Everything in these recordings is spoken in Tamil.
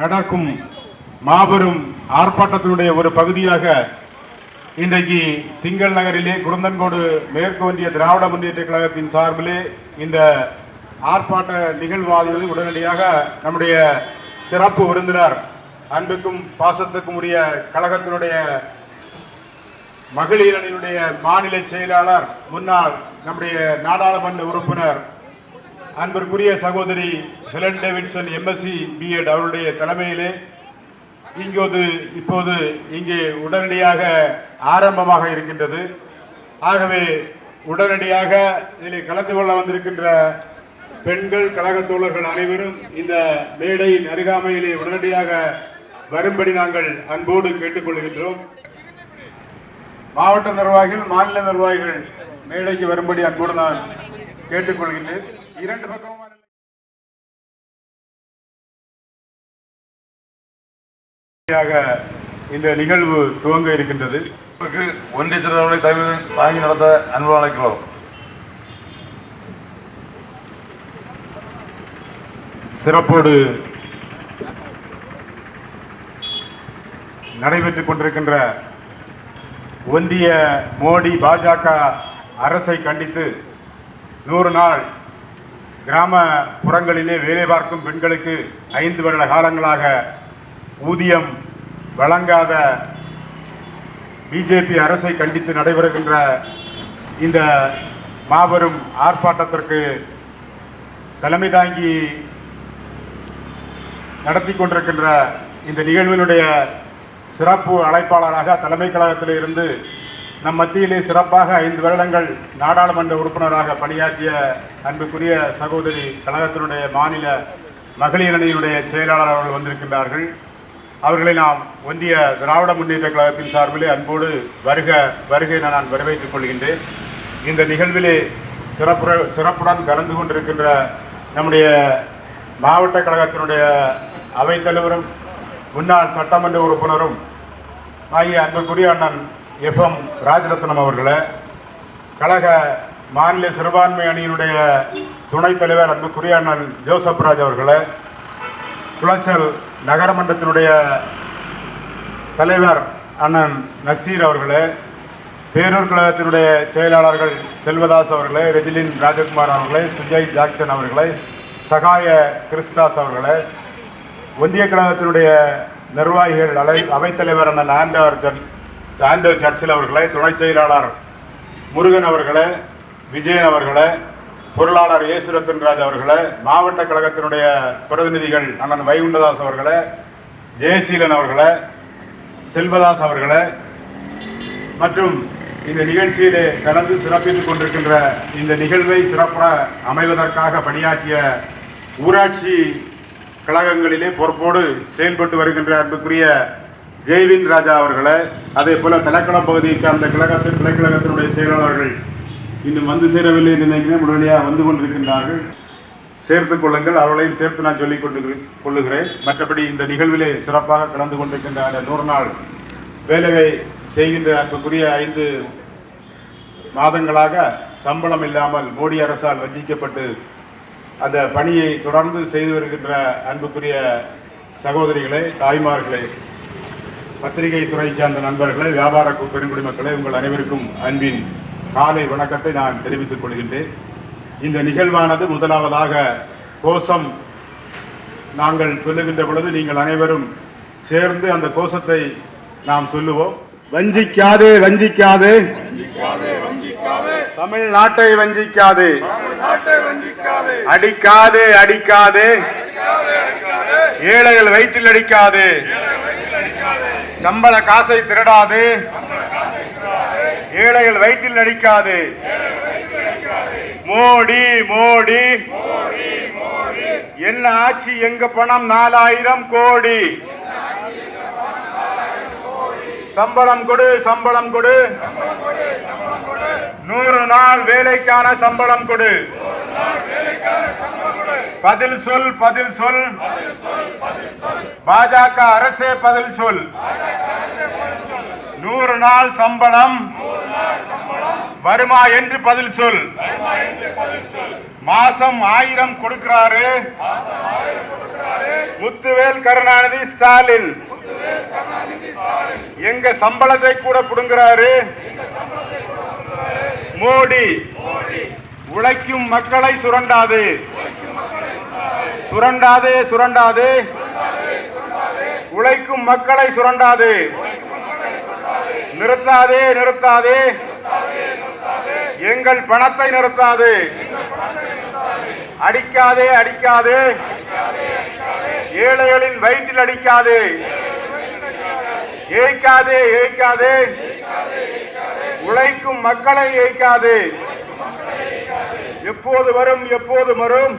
நடக்கும் மாபெரும் ஆர்ப்பாட்டத்தினுடைய ஒரு பகுதியாக இன்றைக்கு திங்கள் நகரிலே குருந்தன்கோடு மேற்கு ஒன்றிய திராவிட முன்னேற்ற கழகத்தின் சார்பிலே இந்த ஆர்ப்பாட்ட நிகழ்வானது உடனடியாக நம்முடைய சிறப்பு விருந்தினர் அன்புக்கும் பாசத்துக்கும் உரிய கழகத்தினுடைய மகளிர் அணியினுடைய மாநில செயலாளர் முன்னாள் நம்முடைய நாடாளுமன்ற உறுப்பினர் அன்பிற்குரிய சகோதரி ஹெலன் டேவிட்சன் எம்எஸ்சி பிஎட் அவருடைய தலைமையிலே இப்போது இங்கே உடனடியாக ஆரம்பமாக இருக்கின்றது. ஆகவே உடனடியாக இதில் கலந்து கொள்ள வந்திருக்கின்ற பெண்கள் கழக தோழர்கள் அனைவரும் இந்த மேடையின் அருகாமையிலே உடனடியாக வரும்படி நாங்கள் அன்போடு கேட்டுக்கொள்கின்றோம். மாவட்ட நிர்வாகிகள் மாநில நிர்வாகிகள் மேடைக்கு வரும்படி அன்போடு நான் கேட்டுக்கொள்கின்றேன். இரண்டு பக்கமும் இந்த நிகழ்வு துவங்க இருக்கின்றது. ஒன்றிய சிறுவர்களை தாங்கி நடத்த அன்பு அழைக்கிறோம். சிறப்போடு நடைபெற்றுக் கொண்டிருக்கின்ற ஒன்றிய மோடி பாஜக அரசை கண்டித்து 100 நாள் கிராமப்புறங்களிலே வேலை பார்க்கும் பெண்களுக்கு 5 வருட காலங்களாக ஊதியம் வழங்காத பிஜேபி அரசை கண்டித்து நடைபெறுகின்ற இந்த மாபெரும் ஆர்ப்பாட்டத்திற்கு தலைமை தாங்கி நடத்தி கொண்டிருக்கின்ற இந்த நிகழ்வினுடைய சிறப்பு அழைப்பாளராக தலைமை கழகத்தில் இருந்து நம் மத்தியிலே சிறப்பாக 5 வருடங்கள் நாடாளுமன்ற உறுப்பினராக பணியாற்றிய அன்புக்குரிய சகோதரி கழகத்தினுடைய மாநில மகளிர் அணியினுடைய செயலாளர் அவர்கள் வந்திருக்கின்றார்கள். அவர்களை நாம் ஒன்றிய திராவிட முன்னேற்ற கழகத்தின் சார்பிலே அன்போடு வருகை நான் வரவேற்றுக் கொள்கின்றேன். இந்த நிகழ்விலே சிறப்புடன் கலந்து கொண்டிருக்கின்ற நம்முடைய மாவட்ட கழகத்தினுடைய அவைத்தலைவரும் முன்னாள் சட்டமன்ற உறுப்பினரும் ஆகிய அன்புக்குரிய அண்ணன் FM ராஜரத்னம் அவர்களே, கழக மாநில சிறுபான்மை அணியினுடைய துணைத் தலைவர் அன்புக்குரிய அண்ணன் ஜோசப் ராஜ் அவர்களே, குளச்சல் நகரமன்றத்தினுடைய தலைவர் அண்ணன் நசீர் அவர்களே, பேரூர் கழகத்தினுடைய செயலாளர்கள் செல்வதாஸ் அவர்களே, ரெஜிலின் ராஜகுமார் அவர்களே, சுஜய் ஜாக்சன் அவர்களே, சகாய கிறிஸ்தாஸ் அவர்களே, ஒன்றிய கழகத்தினுடைய நிர்வாகிகள் அவைத்தலைவர் அண்ணன் ஆண்டோ சர்ச்சில் அவர்களே, துணை செயலாளர் முருகன் அவர்களே, விஜயன் அவர்களே, பொருளாளர் ஏசுரத்தன் ராஜ் அவர்களே, மாவட்ட கழகத்தினுடைய பிரதிநிதிகள் அண்ணன் வைகுண்டதாஸ் அவர்களே, ஜெயசீலன் அவர்களே, செல்வதாஸ் அவர்களே மற்றும் இந்த நிகழ்ச்சியிலே கலந்து சிறப்பித்துக் கொண்டிருக்கின்ற இந்த நிகழ்வை சிறப்பாக அமைவதற்காக பணியாற்றிய ஊராட்சி கழகங்களிலே பொறுப்போடு செயல்பட்டு வருகின்ற அன்புக்குரிய ஜெய்வின் ராஜா அவர்களே, அதே போல தலைக்களம் பகுதியை சார்ந்த கிளைக்கழகத்தினுடைய செயலாளர்கள் இன்னும் வந்து சேரவில்லை என்று நினைக்கிறேன், உடனடியாக வந்து கொண்டிருக்கின்றார்கள். சேர்த்துக் கொள்ளுங்கள், அவர்களையும் சேர்த்து நான் சொல்லிக் கொள்ளுகிறேன். மற்றபடி இந்த நிகழ்விலே சிறப்பாக கலந்து கொண்டிருக்கின்ற 100 நாள் வேலையை செய்கின்ற அன்புக்குரிய 5 மாதங்களாக சம்பளம் இல்லாமல் மோடி அரசால் வஞ்சிக்கப்பட்டு அந்த பணியை தொடர்ந்து செய்து வருகின்ற அன்புக்குரிய சகோதரிகளே, தாய்மார்களே, பத்திரிகை துறை சார்ந்த நண்பர்களே, வியாபார பெருங்குடி மக்களே, உங்கள் அனைவருக்கும் அன்பின் காலை வணக்கத்தை நான் தெரிவித்துக் கொள்கின்றேன். இந்த நிகழ்வானது முதலாவதாக கோஷம் நாங்கள் சொல்லுகின்ற பொழுது நீங்கள் அனைவரும் சேர்ந்து அந்த கோஷத்தை நாம் சொல்லுவோம். வஞ்சிக்காதே வஞ்சிக்காதே தமிழ்நாட்டை வஞ்சிக்காதே, அடிக்காதே அடிக்காதே, ஏழைகள் வயிற்றில் அடிக்காதே, சம்பள காசை திருடாதே, ஏழைகள் வயிற்றில் அடிக்காதே. மோடி மோடி என்ன ஆட்சி, எங்க பணம் 4000 கோடி. சம்பளம் கொடு சம்பளம் கொடு, 100 நாள் வேலைக்கான சம்பளம் கொடு. பதில் சொல் பதில் சொல், பாஜக அரசே பதில் சொல். 100 நாள் சம்பளம் வருமா என்று பதில் சொல். மாசம் 1000 கொடுக்கிறாரு, முத்துவேல் கருணாநிதி ஸ்டாலின் எங்க சம்பளத்தை கூட புடுங்குறாரு மோடி. உழைக்கும் மக்களை சுரண்டாது சுரண்டாதே சுரண்டாதே உழைக்கும் மக்களை சுரண்டாது நிறுத்தாதே நிறுத்தாதே எங்கள் பணத்தை நிறுத்தாது அடிக்காதே அடிக்காதே ஏழைகளின் வயிற்றில் அடிக்காதே ஏய்க்காதே ஏய்க்காதே உழைக்கும் மக்களை ஏய்க்காதே. எப்போது வரும் எப்போது வரும்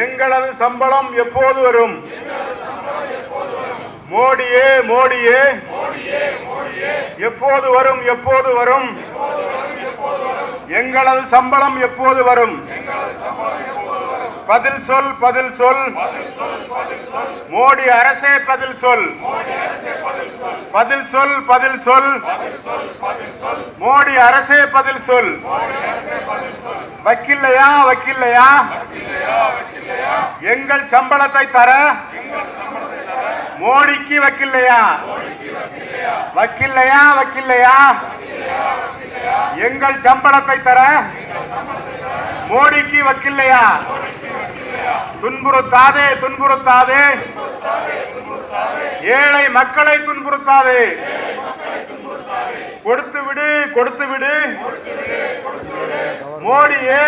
எங்களது சம்பளம் எப்போது வரும் மோடியே மோடியே எப்போது வரும் எப்போது வரும் எங்களது சம்பளம் எப்போது வரும் பதில் சொல் பதில் சொல் மோடி அரசே பதில் சொல் பதில் சொல் பதில் சொல் மோடி அரசே பதில் சொல். வக்கில்லையா வக்கில்லையா எங்கள் சம்பளத்தை தர மோடிக்கு வக்கில்லையா வக்கில்லையா வக்கில்லையா எங்கள் சம்பளத்தை தர மோடிக்கு வக்கில்லையா. துன்புறுத்தாதே துன்புறுத்தாதே ஏழை மக்களை துன்புறுத்தாதே. கொடுத்து விடு கொடுத்து விடு மோடியே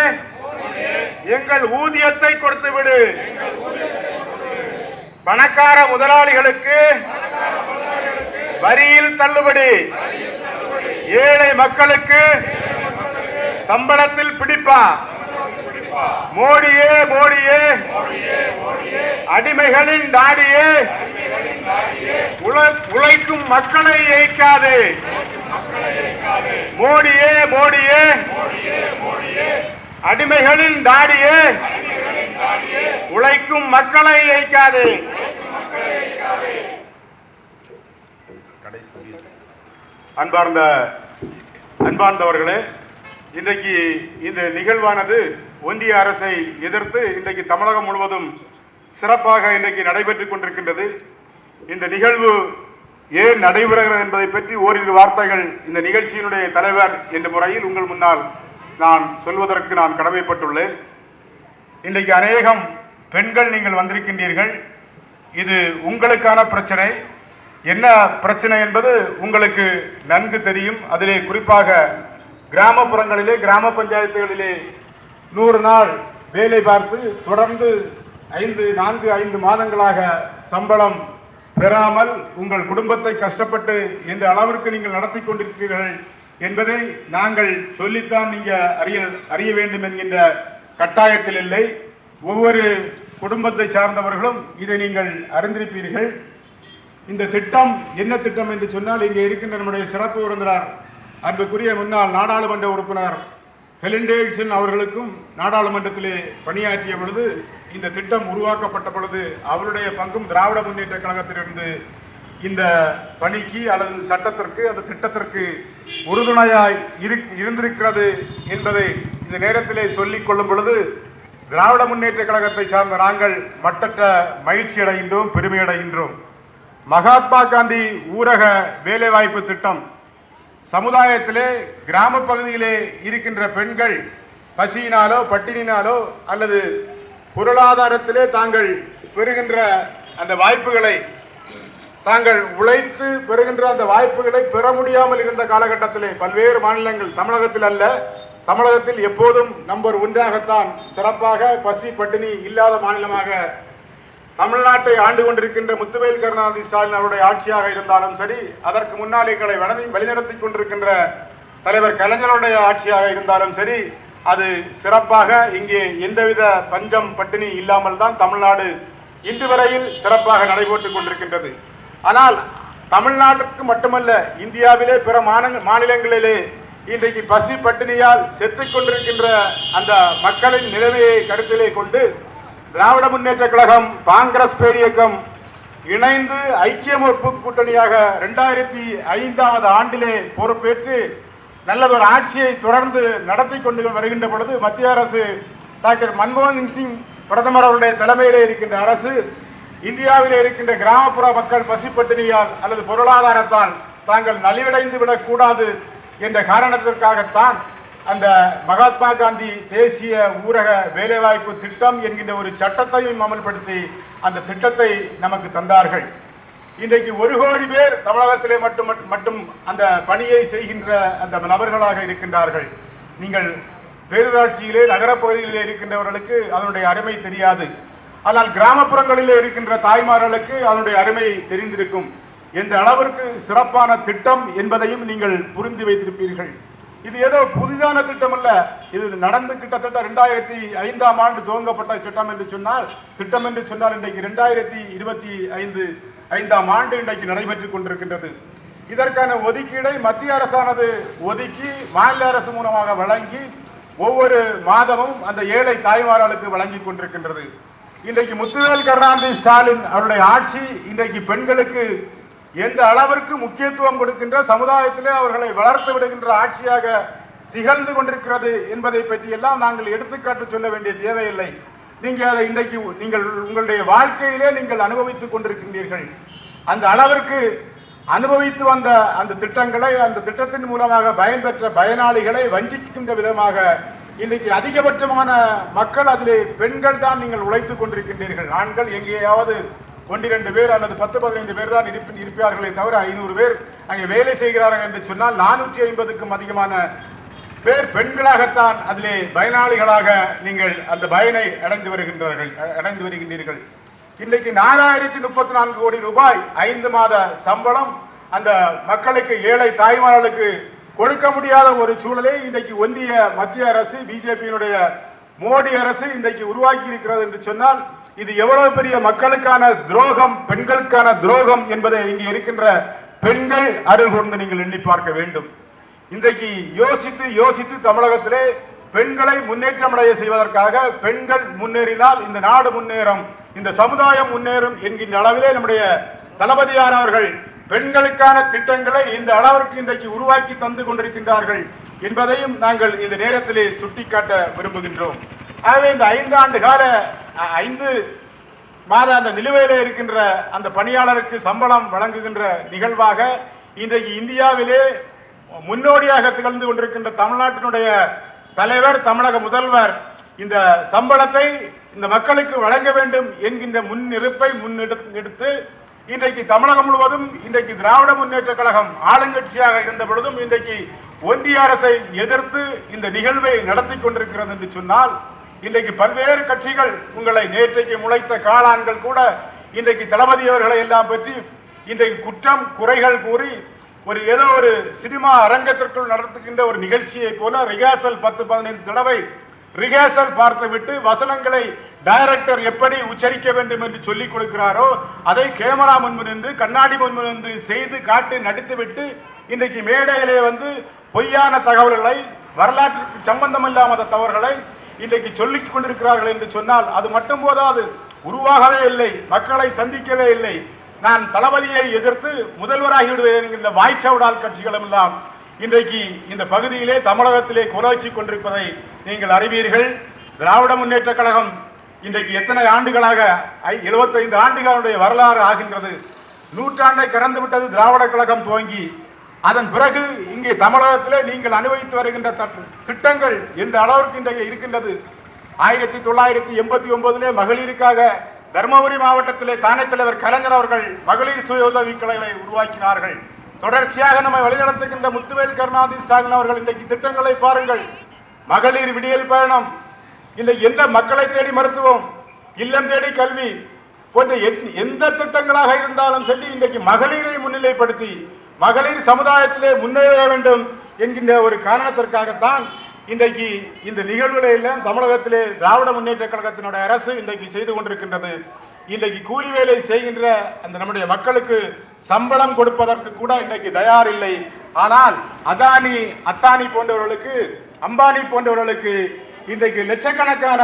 எங்கள் ஊதியத்தை கொடுத்து விடு. பணக்கார முதலாளிகளுக்கு வரியில் தள்ளுபடி ஏழை மக்களுக்கு சம்பளத்தில் பிடிப்பா. மோடியே மோடியே அடிமைகளின் தாடியே உழைக்கும் மக்களை ஏய்க்காதே. மோடியே மோடியே அடிமைகளின் தாடியே உழைக்கும் மக்களை ஏய்க்காதே. அன்பார்ந்தவர்களே, இன்றைக்கு இந்த நிகழ்வானது ஒன்றிய அரசை எதிர்த்து இன்றைக்கு தமிழகம் முழுவதும் சிறப்பாக இன்றைக்கு நடைபெற்றுக் கொண்டிருக்கின்றது. இந்த நிகழ்வு ஏன் நடைபெறுகிறது என்பதை பற்றி ஓரிரு வார்த்தைகள் இந்த நிகழ்ச்சியினுடைய தலைவர் என்ற முறையில் உங்கள் முன்னால் நான் சொல்வதற்கு நான் கடமைப்பட்டுள்ளேன். இன்றைக்கு அநேகம் பெண்கள் நீங்கள் வந்திருக்கின்றீர்கள். இது உங்களுக்கான பிரச்சனை. என்ன பிரச்சனை என்பது உங்களுக்கு நன்கு தெரியும். அதிலே குறிப்பாக கிராமப்புறங்களிலே கிராம பஞ்சாயத்துகளிலே 100 நாள் வேலை பார்த்து தொடர்ந்து 4-5 மாதங்களாக சம்பளம் பெறாமல் உங்கள் குடும்பத்தை கஷ்டப்பட்டு எந்த அளவிற்கு நீங்கள் நடத்தி கொண்டிருக்கிறீர்கள் என்பதை நாங்கள் சொல்லித்தான் நீங்கள் அறிய வேண்டும் என்கின்ற கட்டாயத்தில் இல்லை. ஒவ்வொரு குடும்பத்தை சார்ந்தவர்களும் இதை நீங்கள் அறிந்திருப்பீர்கள். இந்த திட்டம் என்ன திட்டம் என்று சொன்னால், இங்கே இருக்கின்ற நம்முடைய சிறப்பு விருந்தினர் அன்புக்குரிய முன்னாள் நாடாளுமன்ற உறுப்பினர் ஹெலன் டேவிட்சன் அவர்களுக்கும் நாடாளுமன்றத்திலே பணியாற்றிய பொழுது இந்த திட்டம் உருவாக்கப்பட்ட பொழுது அவருடைய பங்கும் திராவிட முன்னேற்ற கழகத்திலிருந்து இந்த பணிக்கு அல்லது சட்டத்திற்கு அந்த திட்டத்திற்கு உறுதுணையாய் இருந்திருக்கிறது என்பதை இந்த நேரத்திலே சொல்லிக் கொள்ளும் பொழுது திராவிட முன்னேற்ற கழகத்தை சார்ந்த நாங்கள் மட்டற்ற மகிழ்ச்சி அடைகின்றோம், பெருமை அடைகின்றோம். மகாத்மா காந்தி ஊரக வேலைவாய்ப்பு திட்டம் சமுதாயத்திலே கிராம பகுதியிலே இருக்கின்ற பெண்கள் பசியினாலோ பட்டினினாலோ அல்லது பொருளாதாரத்திலே தாங்கள் பெறுகின்ற அந்த வாய்ப்புகளை தாங்கள் உழைத்து பெறுகின்ற அந்த வாய்ப்புகளை பெற முடியாமல் இருந்த காலகட்டத்திலே பல்வேறு மாநிலங்கள், தமிழகத்தில் அல்ல, தமிழகத்தில் எப்போதும் நம்பர் 1ஆகத்தான் சிறப்பாக பசி பட்டினி இல்லாத மாநிலமாக தமிழ்நாட்டை ஆண்டு கொண்டிருக்கின்ற முத்துவேல் கருணாநிதி ஸ்டாலின் அவருடைய ஆட்சியாக இருந்தாலும் சரி, அதற்கு முன்னால் எங்களை வழிநடத்தி கொண்டிருக்கின்ற தலைவர் கலைஞருடைய ஆட்சியாக இருந்தாலும் சரி, அது சிறப்பாக இங்கே எந்தவித பஞ்சம் பட்டினி இல்லாமல் தான் தமிழ்நாடு இன்று வரையில் சிறப்பாக நடைபெற்றுக் கொண்டிருக்கின்றது. ஆனால் தமிழ்நாட்டுக்கு மட்டுமல்ல, இந்தியாவிலே பிற மாநிலங்களிலே இன்றைக்கு பசி பட்டினியால் செத்துக் கொண்டிருக்கின்ற அந்த மக்களின் நிலைமையை கருத்திலே கொண்டு திராவிட முன்னேற்ற கழகம், காங்கிரஸ் பேரியக்கம் இணைந்து ஐக்கிய முற்போக்கு கூட்டணியாக 2005ஆவது ஆண்டிலே பொறுப்பேற்று நல்லதொரு ஆட்சியை தொடர்ந்து நடத்தி கொண்டு வருகின்ற பொழுது மத்திய அரசு டாக்டர் மன்மோகன் சிங் பிரதமர் அவருடைய தலைமையிலே இருக்கின்ற அரசு இந்தியாவிலே இருக்கின்ற கிராமப்புற மக்கள் பசிப்பட்டினியால் அல்லது பொருளாதாரத்தால் தாங்கள் நலிவடைந்து விடக்கூடாது என்ற காரணத்திற்காகத்தான் அந்த மகாத்மா காந்தி தேசிய ஊரக வேலைவாய்ப்பு திட்டம் என்கின்ற ஒரு சட்டத்தையும் அமல்படுத்தி அந்த திட்டத்தை நமக்கு தந்தார்கள். இன்றைக்கு 1 கோடி பேர் தமிழகத்திலே மட்டும் அந்த பணியை செய்கின்ற அந்த நபர்களாக இருக்கின்றார்கள். நீங்கள் பேரூராட்சியிலே நகரப்பகுதிகளிலே இருக்கின்றவர்களுக்கு அதனுடைய அருமை தெரியாது. ஆனால் கிராமப்புறங்களிலே இருக்கின்ற தாய்மார்களுக்கு அதனுடைய அருமை தெரிந்திருக்கும். எந்த அளவிற்கு சிறப்பான திட்டம் என்பதையும் நீங்கள் புரிந்து வைத்திருப்பீர்கள். இது ஏதோ புதிதான திட்டம் அல்ல. இது நடந்து கிட்டத்தட்ட 2005ஆம் ஆண்டு துவங்கப்பட்ட திட்டம் என்று சொன்னால் இன்றைக்கு 2025ஆம் ஆண்டு இன்றைக்கு நடைபெற்றுக் கொண்டிருக்கின்றது. இதற்கான ஒதுக்கீடை மத்திய அரசானது ஒதுக்கி மாநில அரசு மூலமாக வழங்கி ஒவ்வொரு மாதமும் அந்த ஏழை தாய்மார்களுக்கு வழங்கி கொண்டிருக்கின்றது. இன்றைக்கு முத்துவேல் கருணாநிதி ஸ்டாலின் அவருடைய ஆட்சி இன்றைக்கு பெண்களுக்கு எந்த அளவிற்கு முக்கியத்துவம் கொடுக்கின்ற சமுதாயத்திலே அவர்களை வளர்த்து விடுகின்ற ஆட்சியாக திகழ்ந்து கொண்டிருக்கிறது என்பதை பற்றி எல்லாம் நாங்கள் எடுத்துக்காட்டு சொல்ல வேண்டிய தேவையில்லை. நீங்கள் அதை இன்றைக்கு உங்களுடைய வாழ்க்கையிலே நீங்கள் அனுபவித்துக் கொண்டிருக்கின்றீர்கள். அந்த அளவிற்கு அனுபவித்து வந்த அந்த திட்டங்களை, அந்த திட்டத்தின் மூலமாக பயன்பெற்ற பயனாளிகளை வஞ்சிக்கின்ற விதமாக இன்றைக்கு அதிகபட்சமான மக்கள் அதிலே பெண்கள் தான் நீங்கள் உழைத்துக் கொண்டிருக்கின்றீர்கள். ஆண்கள் எங்கேயாவது 1-2 பேர் அல்லது 10-15 பேர் தான் இருப்பார்களே தவிர 500 பேர் அங்கே வேலை செய்கிறார்கள் என்று சொன்னால் 450க்கும் அதிகமான பேர் பெண்களாகத்தான் அதிலே பயனாளிகளாக நீங்கள் அந்த பயனை அடைந்து வருகின்றீர்கள். இன்றைக்கு 4034 கோடி ரூபாய் 5 மாத சம்பளம் அந்த மக்களுக்கு, ஏழை தாய்மார்களுக்கு கொடுக்க முடியாத ஒரு சூழலை இன்றைக்கு ஒன்றிய மத்திய அரசு, பிஜேபியினுடைய மோடி அரசு இன்றைக்கு உருவாக்கி இருக்கிறது என்று சொன்னால் இது எவ்வளவு பெரிய மக்களுக்கான துரோகம், பெண்களுக்கான துரோகம் என்பதை இங்கே இருக்கின்ற பெண்கள் அருள் கொண்டு நீங்கள் எண்ணி பார்க்க வேண்டும். இன்றைக்கு யோசித்து தமிழகத்திலே பெண்களை முன்னேற்றம் அடைய செய்வதற்காக பெண்கள் முன்னேறினால் இந்த நாடு முன்னேறும், இந்த சமுதாயம் முன்னேறும் என்கின்ற அளவிலே நம்முடைய தளபதியார் அவர்கள் பெண்களுக்கான திட்டங்களை இந்த அளவிற்கு இன்றைக்கு உருவாக்கி தந்து கொண்டிருக்கின்றார்கள் என்பதையும் நாங்கள் இந்த நேரத்திலே சுட்டிக்காட்ட விரும்புகின்றோம். ஆகவே இந்த 5 மாத அந்த நிலுவையில் இருக்கின்ற அந்த பணியாளருக்கு சம்பளம் வழங்குகின்ற நிகழ்வாக இன்றைக்கு இந்தியாவிலே முன்னோடியாக திகழ்ந்து கொண்டிருக்கின்ற தமிழ்நாட்டினுடைய தலைவர், தமிழக முதல்வர் இந்த சம்பளத்தை இந்த மக்களுக்கு வழங்க வேண்டும் என்கின்ற முன்னிருப்பை முன்னெடுத்து இன்றைக்கு தமிழகம் முழுவதும் இன்றைக்கு திராவிட முன்னேற்ற கழகம் ஆளுங்கட்சியாக இருந்த பொழுதும் இன்றைக்கு ஒன்றிய அரசை எதிர்த்து இந்த நிகழ்வை நடத்தி கொண்டிருக்கிறது என்று சொன்னால் இன்றைக்கு பல்வேறு கட்சிகள் உங்களை நேற்றைக்கு முளைத்த காளான்கள் கூட இன்றைக்கு தளபதி அவர்களை எல்லாம் பற்றி இன்றைக்கு குற்றம் குறைகள் கூறி ஏதோ ஒரு சினிமா அரங்கத்திற்குள் நடத்துகின்ற ஒரு நிகழ்ச்சியை போல ரிஹர்சல் 10-15 தடவை ரிஹர்சல் பார்த்துவிட்டு வசனங்களை டைரக்டர் எப்படி உச்சரிக்க வேண்டும் என்று சொல்லிக் கொடுக்கிறாரோ அதை கேமரா முன்பு நின்று, கண்ணாடி முன்பு நின்று செய்து காட்டி நடித்துவிட்டு இன்றைக்கு மேடையிலே வந்து பொய்யான தகவல்களை, வரலாற்றுக்கு சம்பந்தம் இல்லாத தவறுகளை இன்றைக்கு சொல்லிக் கொண்டிருக்கிறார்கள் என்று சொன்னால் அது மட்டும் போதாது. உருவாகவே இல்லை, மக்களை சந்திக்கவே இல்லை. நான் தளபதியை எதிர்த்து முதல்வராகி விடுவேன் என்கின்ற வாய்ச்சவுடால் கட்சிகளும் எல்லாம் இன்றைக்கு இந்த பகுதியிலே தமிழகத்திலே கொலாய்ச்சி கொண்டிருப்பதை நீங்கள் அறிவீர்கள். திராவிட முன்னேற்ற கழகம் இன்றைக்கு எத்தனை ஆண்டுகளாக 75 ஆண்டுகளுடைய வரலாறு ஆகின்றது. நூற்றாண்டை கடந்து விட்டது திராவிட கழகம் துவங்கி. அதன் பிறகு இங்கே தமிழகத்திலே நீங்கள் அனுபவித்து வருகின்ற திட்டங்கள் எந்த அளவிற்கு இன்றைக்கு இருக்கின்றது. 1989 மகளிருக்காக தர்மபுரி மாவட்டத்திலே தானே தலைவர் கலைஞர் அவர்கள் மகளிர் சுய உதவிகளை உருவாக்கினார்கள். தொடர்ச்சியாக நம்மை வழிநடத்துகின்ற முத்துவேல் கருணாநிதி ஸ்டாலின் அவர்கள் இன்றைக்கு திட்டங்களை பாருங்கள். மகளிர் விடியல் பயணம், இன்றைக்கு எந்த மக்களை தேடி மருத்துவம், இல்லம் தேடி கல்வி போன்ற எந்த திட்டங்களாக இருந்தாலும் சரி இன்றைக்கு மகளிரை முன்னிலைப்படுத்தி மகளிர் சமுதாயத்திலே முன்னேற வேண்டும் என்கின்ற ஒரு காரணத்திற்காகத்தான் இன்றைக்கு இந்த நிகழ்வுகளை எல்லாம் தமிழகத்திலே திராவிட முன்னேற்ற கழகத்தினுடைய அரசு இன்றைக்கு செய்து கொண்டிருக்கின்றது. இன்றைக்கு கூலி வேலை செய்கின்ற அந்த நம்முடைய மக்களுக்கு சம்பளம் கொடுப்பதற்கு கூட இன்றைக்கு தயார் இல்லை. ஆனால் அத்தானி போன்றவர்களுக்கு, அம்பானி போன்றவர்களுக்கு இன்றைக்கு லட்சக்கணக்கான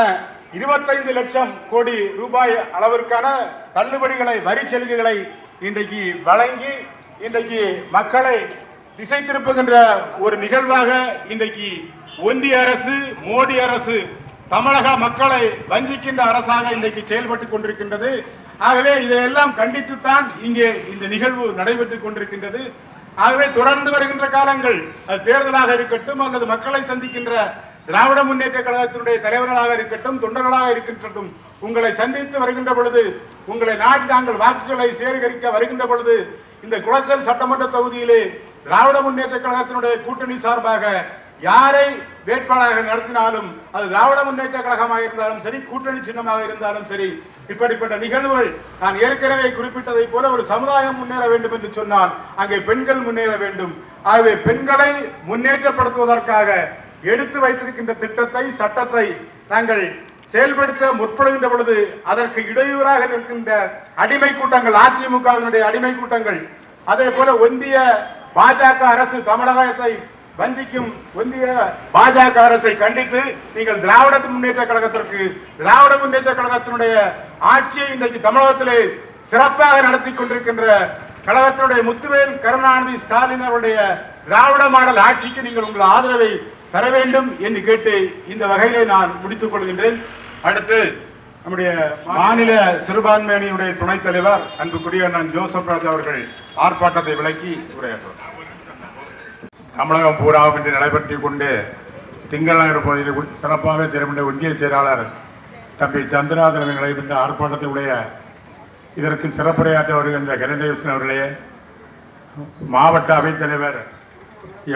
25 லட்சம் கோடி ரூபாய் அளவிற்கான தள்ளுபடிகளை, வரி சலுகைகளை இன்றைக்கு வழங்கி இன்றைக்கு மக்களை திசை திருப்புகின்ற ஒரு நிகழ்வாக இன்றைக்கு ஒன்றிய அரசு, மோடி அரசு தமிழக மக்களை வஞ்சிக்கின்ற அரசாக இன்றைக்கு செயல்பட்டுக் கொண்டிருக்கின்றது. ஆகவே இதையெல்லாம் கண்டித்துத்தான் இங்கே இந்த நிகழ்வு நடைபெற்றுக் கொண்டிருக்கின்றது. ஆகவே தொடர்ந்து வருகின்ற காலங்கள் அது தேர்தலாக இருக்கட்டும் அல்லது மக்களை சந்திக்கின்ற திராவிட முன்னேற்ற கழகத்தினுடைய தலைவர்களாக இருக்கட்டும் தொண்டர்களாக இருக்கின்றட்டும், உங்களை சந்தித்து வருகின்ற பொழுது, உங்களை நாடி நாங்கள் வாக்குகளை சேகரிக்க வருகின்ற பொழுது, இந்த குளச்சல் சட்டமன்ற தொகுதியிலே திராவிட முன்னேற்ற கழகத்தினுடைய கூட்டணி சார்பாக யாரை வேட்பாளராக நடத்தினாலும் அது திராவிட முன்னேற்ற கழகமாக இருந்தாலும் சரி, கூட்டணி சின்னமாக இருந்தாலும் சரி, இப்படிப்பட்ட நிகழ்வுகள் நான் ஏற்கனவே குறிப்பிட்டதை போல ஒரு சமுதாயம் முன்னேற வேண்டும் என்று சொன்னால் அங்கே பெண்கள் முன்னேற வேண்டும். ஆகவே பெண்களை முன்னேற்றப்படுத்துவதற்காக எடுத்து வைத்திருக்கின்ற திட்டத்தை, சட்டத்தை நாங்கள் செயல்படுத்த முற்படுகின்ற பொழுது அதற்கு இடையூறாக நிற்கின்ற அடிமை கூட்டங்கள், அதிமுகவினுடைய அடிமை கூட்டங்கள், அதே போல ஒன்றிய பாஜக அரசு தமிழகத்தை வஞ்சிக்கும் ஒன்றிய பாஜக அரசை கண்டித்து நீங்கள் திராவிட முன்னேற்ற கழகத்திற்கு, திராவிட முன்னேற்ற கழகத்தினுடைய ஆட்சியை இன்றைக்கு தமிழகத்திலே சிறப்பாக நடத்தி கொண்டிருக்கின்ற கழகத்தினுடைய முத்துவேல் கருணாநிதி ஸ்டாலின் அவருடைய திராவிட மாடல் ஆட்சிக்கு நீங்கள் உங்கள் ஆதரவை தர வேண்டும் என்று கேட்டு இந்த வகையிலே நான் முடித்துக் கொள்கின்றேன். அடுத்து நம்முடைய மாநில சிறுபான்மையினுடைய துணைத் தலைவர் அன்புக்குரிய அண்ணன் ஜோசப் ராஜ் அவர்கள் ஆர்ப்பாட்டத்தை விளக்கி உரையாற்றுவார். தமிழகம் பூராவும் இன்று நடைபெற்றுக் கொண்டு திங்கள் நகர் பகுதியில் சிறப்பாக செயல்பட்ட ஒன்றிய செயலாளர் தம்பி சந்திரநாதன் நடைபெற்ற ஆர்ப்பாட்டத்தினுடைய இதற்கு சிறப்புரையாற்ற வருகின்ற கருணேசன் அவர்களே, மாவட்ட அவைத்தலைவர்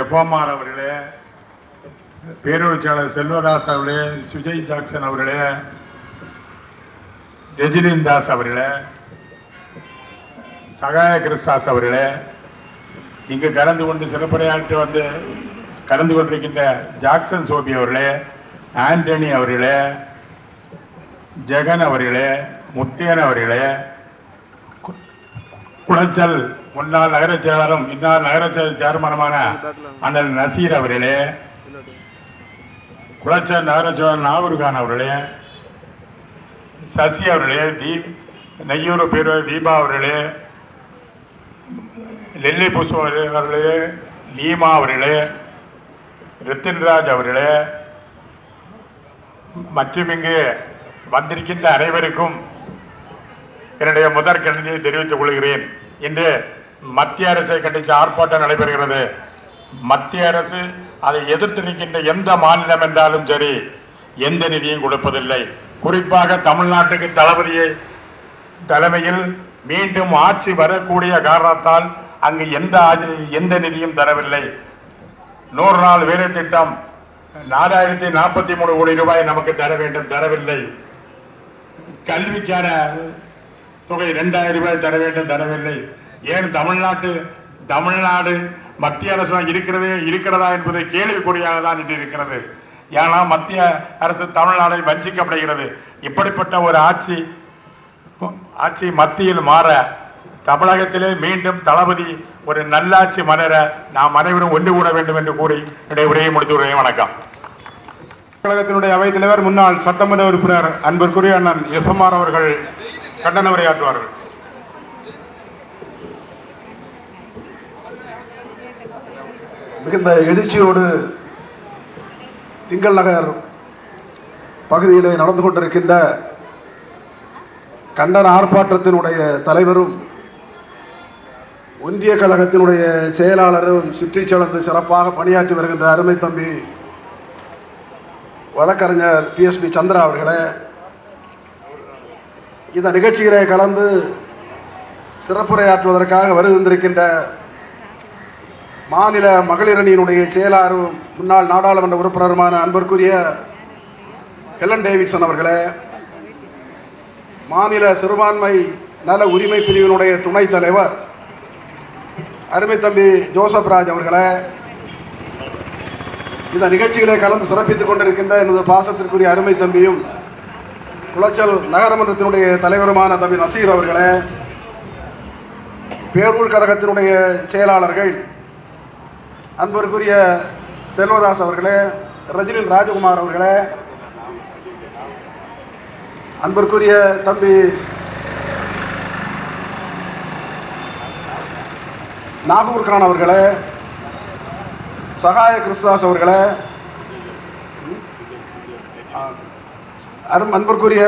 எஃப்எம்ஆர் அவர்களே, பேரூராட்சியாளர் செல்வதாஸ் அவர்களே, சுஜய் ஜாக்சன் அவர்களே, ரெஜிலின் தாஸ் அவர்களே, சகாய கிறிஸ்தாஸ் அவர்களே, இங்கு கலந்து கொண்டு சிறப்புரையாற்றி கலந்து கொண்டிருக்கின்ற ஜாக்சன் சோபி அவர்களே, ஆண்டனி அவர்களே, ஜெகன் அவர்களே, முத்தியன் அவர்களே, குளச்சல் முன்னாள் நகர செயலாளரும் இந்நாள் நகர சேர்மனுமான அண்ணல் நசீர் அவர்களே, குளச்சல் நகர செயலாளர் நாகூர்கான் அவர்களே, சசி அவர்களே, நெய்யூர் பேரூர் தீபா அவர்களே, லெல்லி புஷ்பம் அவர்களே, லீமா அவர்களே, ரித்தின்ராஜ் அவர்களே மற்றும் இங்கு வந்திருக்கின்ற அனைவருக்கும் என்னுடைய முதற் கல்வியை தெரிவித்துக் கொள்கிறேன். இன்று மத்திய அரசை கண்டித்து ஆர்ப்பாட்டம் நடைபெறுகிறது. மத்திய அரசு அதை எதிர்த்து நிற்கின்ற எந்த மாநிலம் என்றாலும் சரி எந்த நிதியும் கொடுப்பதில்லை. குறிப்பாக தமிழ்நாட்டுக்கு தளபதியை தலைமையில் மீண்டும் ஆட்சி வரக்கூடிய காரணத்தால் அங்கு எந்த நிதியும் தரவில்லை. 100 நாள் வேலை திட்டம் 4043 கோடி ரூபாய் நமக்கு தர வேண்டும், தரவில்லை. கல்விக்கான தொகை 2000 ரூபாய் தர வேண்டும், தரவில்லை. ஏன் தமிழ்நாடு மத்திய அரசு இருக்கிறதா என்பது கேள்விக்குறியாக தான் இன்று இருக்கிறது. ஏன்னா மத்திய அரசு தமிழ்நாடை வஞ்சிக்கப்படுகிறது. இப்படிப்பட்ட ஒரு ஆட்சி மத்தியில் மாற, தமிழகத்திலே மீண்டும் தளபதி ஒரு நல்லாட்சி மலர நாம் அனைவரும் ஒன்று கூட வேண்டும் என்று கூறி என்னுடைய உரையை முடித்து விடுகிறேன். வணக்கம். கழகத்தினுடைய அவைத்தலைவர் முன்னாள் சட்டமன்ற உறுப்பினர் அன்பிற்குரிய அண்ணன் எஃப்எம்ஆர் அவர்கள் கண்டன உரையாற்றுவார்கள். மிகுந்த எழுச்சியோடு திங்கள் நகர் பகுதியிலே நடந்து கொண்டிருக்கின்ற கண்டன ஆர்ப்பாட்டத்தினுடைய தலைவரும் ஒன்றிய கழகத்தினுடைய செயலாளரும் சுற்றிச் சென்று சிறப்பாக பணியாற்றி வருகின்ற அருமை தம்பி வழக்கறிஞர் PSP சந்திரா அவர்களே, இந்த நிகழ்ச்சியிலே கலந்து சிறப்புரையாற்றுவதற்காக வருகின்றிருக்கின்ற மாநில மகளிர் அணியினுடைய செயலாளரும் முன்னாள் நாடாளுமன்ற உறுப்பினருமான அன்பிற்குரிய ஹெலன் டேவிட்சன் அவர்களே, மாநில சிறுபான்மை நல உரிமை பிரிவினுடைய துணைத் தலைவர் அருமை தம்பி ஜோசப் ராஜ் அவர்களே, இந்த நிகழ்ச்சிகளை கலந்து சிறப்பித்துக் கொண்டிருக்கின்ற எனது பாசத்திற்குரிய அருமை தம்பியும் குளச்சல் நகரமன்றத்தினுடைய தலைவருமான தம்பி நசீர் அவர்களே, பேரூர் கழகத்தினுடைய செயலாளர்கள் அன்பிற்குரிய செல்வதாஸ் அவர்களே, ரஜினின் ராஜகுமார் அவர்களே, அன்பிற்குரிய தம்பி நாகூர்கான் அவர்களே, சகாய கிறிஸ்தாஸ் அவர்களே, அன்பிற்குரிய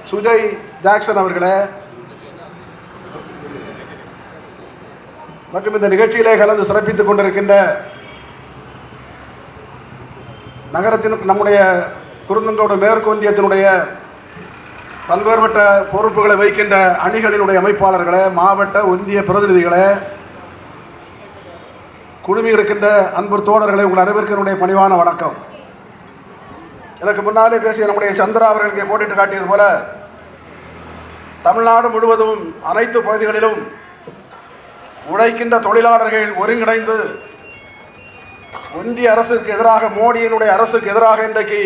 சுஜய் ஜாக்சன் அவர்களே மற்றும் இந்த நிகழ்ச்சியிலே கலந்து சிறப்பித்துக் கொண்டிருக்கின்ற நகரத்தின் நம்முடைய குருந்தங்கோடு மேற்கு ஒன்றியத்தினுடைய பல்வேறுபட்ட பொறுப்புகளை வைக்கின்ற அணிகளினுடைய அமைப்பாளர்களே, மாவட்ட ஒன்றிய பிரதிநிதிகளே, குழுமி இருக்கின்ற அன்பு தோழர்களை உங்கள் அனைவருக்கும் பணிவான வணக்கம். எனக்கு முன்னாலே பேசிய நம்முடைய சந்திரா அவர்களுக்கு போட்டிட்டு காட்டியது போல தமிழ்நாடு முழுவதும் அனைத்து பகுதிகளிலும் உழைக்கின்ற தொழிலாளர்கள் ஒருங்கிணைந்து ஒன்றிய அரசுக்கு எதிராக, மோடியினுடைய அரசுக்கு எதிராக இன்றைக்கு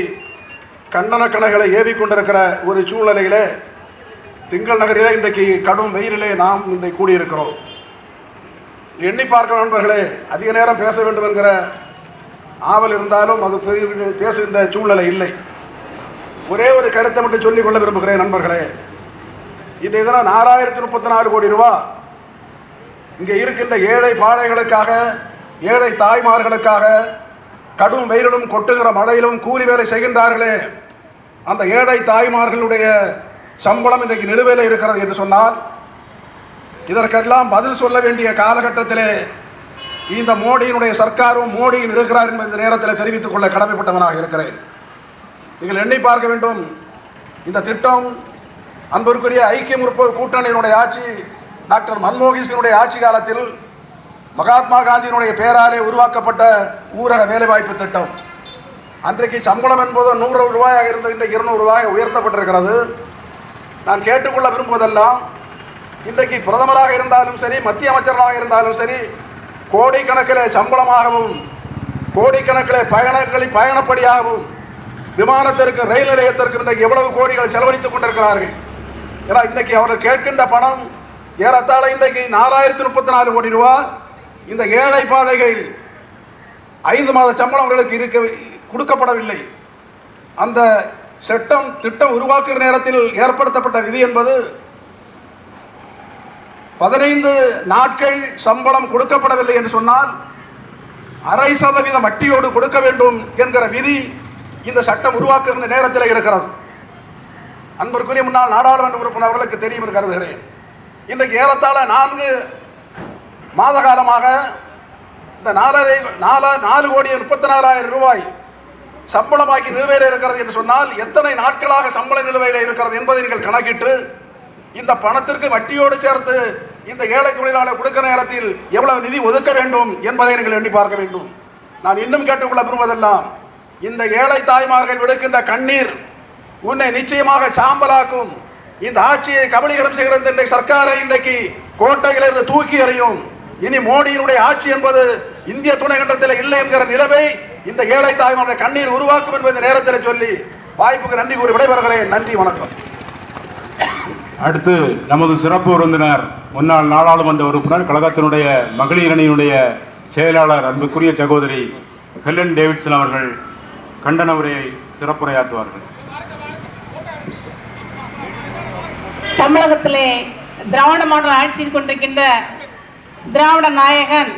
கண்டன கணைகளை ஏவி கொண்டிருக்கிற ஒரு சூழ்நிலையிலே திங்கள் நகரிலே இன்றைக்கு கடும் வெயிலிலே நாம் இன்றைக்கு கூடியிருக்கிறோம். எண்ணி பார்க்க நண்பர்களே, அதிக நேரம் பேச வேண்டும் என்கிற ஆவல் இருந்தாலும் அது பேசுகின்ற சூழ்நிலை இல்லை. ஒரே ஒரு கருத்தை மட்டும் சொல்லிக் கொள்ள விரும்புகிறேன் நண்பர்களே. இன்றைய தினம் 4034 கோடி ரூபா இங்கே இருக்கின்ற ஏழை பாழைகளுக்காக, ஏழை தாய்மார்களுக்காக கடும் வெயிலிலும் கொட்டுகிற மழையிலும் கூலி வேலை செய்கின்றார்களே, அந்த ஏழை தாய்மார்களுடைய சம்பளம் இன்றைக்கு நிலுவையில் இருக்கிறது என்று சொன்னால், இதற்கெல்லாம் பதில் சொல்ல வேண்டிய காலகட்டத்திலே இந்த மோடியினுடைய சர்க்காரும் மோடியும் இருக்கிறார் என்பதை இந்த நேரத்தில் தெரிவித்துக் கொள்ள கடமைப்பட்டவனாக இருக்கிறேன். நீங்கள் எண்ணி பார்க்க வேண்டும். இந்த திட்டம் அன்பிற்குரிய ஐக்கிய முற்போக்கு கூட்டணியினுடைய ஆட்சி, டாக்டர் மன்மோகன் சிங்கினுடைய ஆட்சி காலத்தில் மகாத்மா காந்தியினுடைய பெயராலே உருவாக்கப்பட்ட ஊரக வேலைவாய்ப்பு திட்டம். அன்றைக்கு சம்பளம் என்பது 100 ரூபாயாக இருந்த இன்றைக்கு 200 ரூபாய் உயர்த்தப்பட்டிருக்கிறது. நான் கேட்டுக்கொள்ள விரும்புவதெல்லாம், இன்றைக்கு பிரதமராக இருந்தாலும் சரி, மத்திய அமைச்சர்களாக இருந்தாலும் சரி, கோடிக்கணக்கில் சம்பளமாகவும் கோடிக்கணக்கில் பயணப்படியாகவும் விமானத்திற்கு, ரயில் நிலையத்திற்கு இன்றைக்கு எவ்வளவு கோடிகள் செலவழித்துக் கொண்டிருக்கிறார்கள். ஏன்னா இன்றைக்கு அவர்கள் கேட்கின்ற பணம் ஏறத்தாழ இன்றைக்கு 4034 கோடி ரூபா. இந்த ஏழை பாழைகள் 5 மாத சம்பளம் அவர்களுக்கு கொடுக்கப்படவில்லை. அந்த திட்டம் உருவாக்குகிற நேரத்தில் ஏற்படுத்தப்பட்ட விதி என்பது 15 நாட்கள் சம்பளம் கொடுக்கப்படவில்லை என்று சொன்னால் 0.5% வட்டியோடு கொடுக்க வேண்டும் என்கிற விதி இந்த சட்டம் உருவாக்குகிற நேரத்தில் இருக்கிறது. அன்பிற்குரிய முன்னாள் நாடாளுமன்ற உறுப்பினர் அவர்களுக்கு தெரியும் இருக்கிறது. இன்றைக்கு ஏறத்தாழ 4 மாத காலமாக இந்த 4,34,00,000 ரூபாய் சம்பளமாக்கி நிலுவையில் இருக்கிறது என்று சொன்னால், எத்தனை நாட்களாக சம்பள நிலுவையில் இருக்கிறது என்பதை நீங்கள் கணக்கிட்டு இந்த பணத்திற்கு வட்டியோடு சேர்த்து இந்த ஏழை தொழிலாளர் கொடுக்கிற நேரத்தில் எவ்வளவு நிதி ஒதுக்க வேண்டும் என்பதை நீங்கள் எண்ணி பார்க்க வேண்டும். நான் இன்னும் கேட்டுக்கொள்ள விரும்புவதெல்லாம், இந்த ஏழை தாய்மார்கள் விடுக்கின்ற கண்ணீர் உன்னை நிச்சயமாக சாம்பலாக்கும். இந்த ஆட்சியை கபலீகரம் செய்கிறது என்ற சர்க்காரை இன்றைக்கு கோட்டையிலிருந்து தூக்கி எறியும். இனி மோடியினுடைய ஆட்சி என்பது இந்திய துணைக்கண்டத்தில் இல்லை என்கிற நிலைமை இந்த ஏழை தாய்மார்கள் கண்ணீர் உருவாக்கும் என்பதை நேரத்தில் சொல்லி வாய்ப்புக்கு நன்றி கூறி விடைபெறுகிறேன். நன்றி, வணக்கம். அடுத்து நமது சிறப்பு விருந்தினர், முன்னாள் நாடாளுமன்ற உறுப்பினர், கழகத்தினுடைய மகளிர் அணியினுடைய செயலாளர், அன்புக்குரிய சகோதரி ஹெலன் டேவிட்சன் அவர்கள் கண்டன உரையை சிறப்புரையாற்றுவார்கள். தமிழகத்திலே திராவிட மாடல் ஆட்சியில் கொண்டிருக்கின்ற திராவிட நாயகன்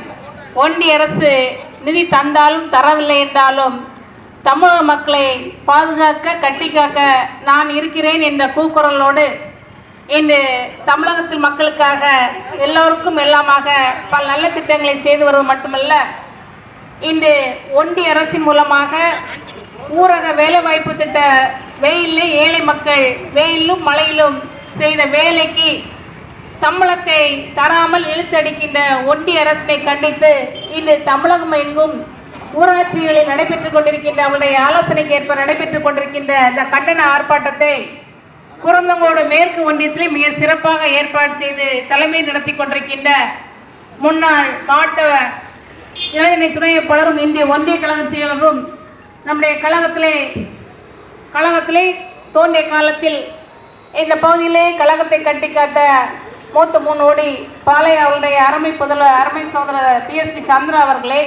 ஒன்றிய அரசு நிதி தந்தாலும் தரவில்லை என்றாலும் தமிழக மக்களை பாதுகாக்க, கட்டிக்காக்க நான் இருக்கிறேன் என்ற கூக்குரலோடு இன்று தமிழகத்தில் மக்களுக்காக எல்லோருக்கும் எல்லாமாக பல நல்ல திட்டங்களை செய்து வருவது மட்டுமல்ல, இன்று ஒன்றிய அரசின் மூலமாக ஊரக வேலைவாய்ப்பு திட்ட வெயிலே ஏழை மக்கள் வெயிலும் மழையிலும் செய்த வேலைக்கு சம்பளத்தை தராமல் இழுத்தடிக்கின்ற ஒன்றிய அரசினை கண்டித்து இன்று தமிழகம் எங்கும் ஊராட்சிகளில் நடைபெற்றுக் கொண்டிருக்கின்ற அவருடைய ஆலோசனைக்கு ஏற்ப நடைபெற்றுக் கொண்டிருக்கின்ற இந்த கண்டன ஆர்ப்பாட்டத்தை குருந்தங்கோடு மேற்கு ஒன்றியத்திலே மிக சிறப்பாக ஏற்பாடு செய்து தலைமை நடத்தி கொண்டிருக்கின்ற முன்னாள் மாவட்ட இளைஞரணி துணை பலரும் இந்திய ஒன்றிய கழக செயலரும் நம்முடைய கழகத்திலே தோன்றிய காலத்தில் இந்த பகுதியிலே கழகத்தை கட்டிக்காத்த மூத்த முன்னோடி பாளைய அவருடைய அருமை சகோதரர் PSP சந்திரா அவர்களே,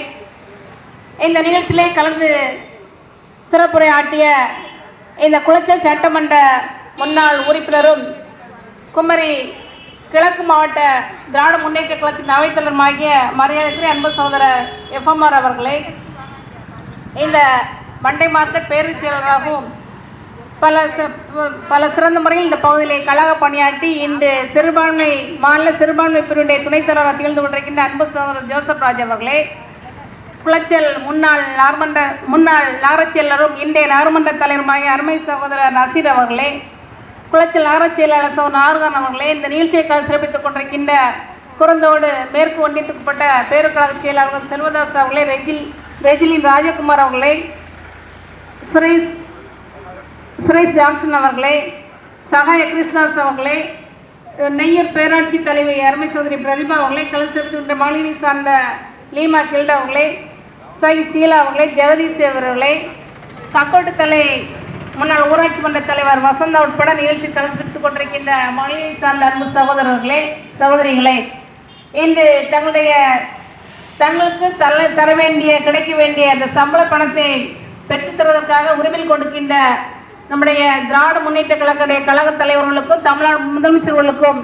இந்த நிகழ்ச்சியிலே கலந்து சிறப்புரை ஆற்றிய இந்த குளச்சல் சட்டமன்ற முன்னாள் உறுப்பினரும் குமரி கிழக்கு மாவட்ட திராவிட முன்னேற்ற கழகத்தின் அவைத்தலைவருமாகிய மரியாதைக்குரிய அன்பு சகோதரர் FMR அவர்களே, இந்த மண்டை மார்க்கெட் பேரவைச் செயலராகவும் பல சிறந்த முறையில் இந்த பகுதியிலே கழக பணியாற்றி இன்று மாநில சிறுபான்மை பிரிவுடைய துணைத் தலைவராக திகழ்ந்து கொண்டிருக்கின்ற அன்பு சகோதரர் ஜோசப் ராஜ் அவர்களே, குளச்சல் முன்னாள் நகரச் செயலரும் இன்றைய நகரமன்ற தலைவருமாகிய அருமை சகோதரர் நசீர் அவர்களே, குளச்சல் நகரச் செயலாளர் சகோதரர் ஆர்கான் அவர்களே, இந்த நிகழ்ச்சியை சிறப்பித்துக் கொண்டிருக்கின்ற குறந்தோடு மேற்கு ஒன்றியத்துக்குட்பட்ட பேருக்கழக செயலாளர்கள் செல்வதாஸ் அவர்களே, ரெஜிலின் ராஜகுமார் அவர்களே, சுரேஷ் ஜாக்சன் அவர்களே, சகாய கிருஷ்ணதாஸ் அவர்களே, நெய்யூர் பேராட்சி தலைவி அருமை சகோதரி பிரதிபா அவர்களே, கலந்து மாலினி சார்ந்த லீமா கில்டா அவர்களே, சீலா அவர்களே, ஜெகதீஷ் அவர்களே, கக்கோட்டுத்தலை முன்னாள் ஊராட்சி மன்ற தலைவர் வசந்தா உட்பட நிகழ்ச்சி கலந்து கொண்டிருக்கின்ற மாலினி சார்ந்த அன்பு சகோதரர்களே, சகோதரிகளே, இன்று தங்களுக்கு தர வேண்டிய கிடைக்க வேண்டிய அந்த சம்பள பணத்தை பெற்றுத்தருவதற்காக உரிமையில் கொடுக்கின்ற நம்முடைய திராவிட முன்னேற்ற கழகத்துடைய கழக தலைவர்களுக்கும் தமிழ்நாடு முதலமைச்சர்களுக்கும்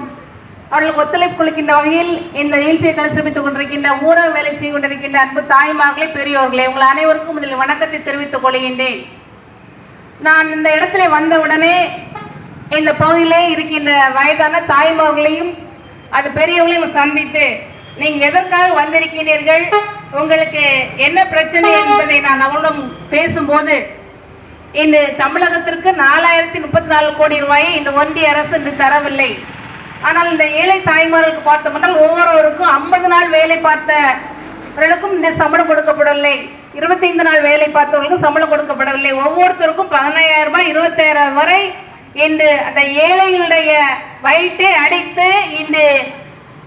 அவர்களுக்கு ஒத்துழைப்பு கொடுக்கின்ற வகையில் இந்த நிகழ்ச்சியை சிறப்பித்துக் கொண்டிருக்கின்ற ஊரக வேலை செய்து கொண்டிருக்கின்ற அன்பு தாய்மார்களே, பெரியோர்களே, உங்கள் அனைவருக்கும் முதலில் வணக்கத்தை தெரிவித்துக் கொள்கின்றேன். நான் இந்த இடத்துல வந்தவுடனே இந்த பகுதியிலே இருக்கின்ற வயதான தாய்மார்களையும் அது பெரியவர்களையும் சந்தித்து நீங்கள் எதற்காக வந்திருக்கிறீர்கள், உங்களுக்கு என்ன பிரச்சனை என்பதை நான் அவரிடம் பேசும்போது, இந்த தமிழகத்திற்கு 4034 கோடி ரூபாயை இந்த ஒன்றிய அரசு இன்று தரவில்லை. ஆனால் இந்த ஏழை தாய்மார்களுக்கு பார்த்தோம்னால் ஒவ்வொருவருக்கும் 50 நாள் வேலை பார்த்தவர்களுக்கும் இந்த சம்பளம் கொடுக்கப்படவில்லை, 25 நாள் வேலை பார்த்தவர்களுக்கும் சம்பளம் கொடுக்கப்படவில்லை. ஒவ்வொருத்தருக்கும் 15,000 ரூபாய் 25,000 வரை இன்று அந்த ஏழைகளுடைய வயிற்றை அடித்து இன்று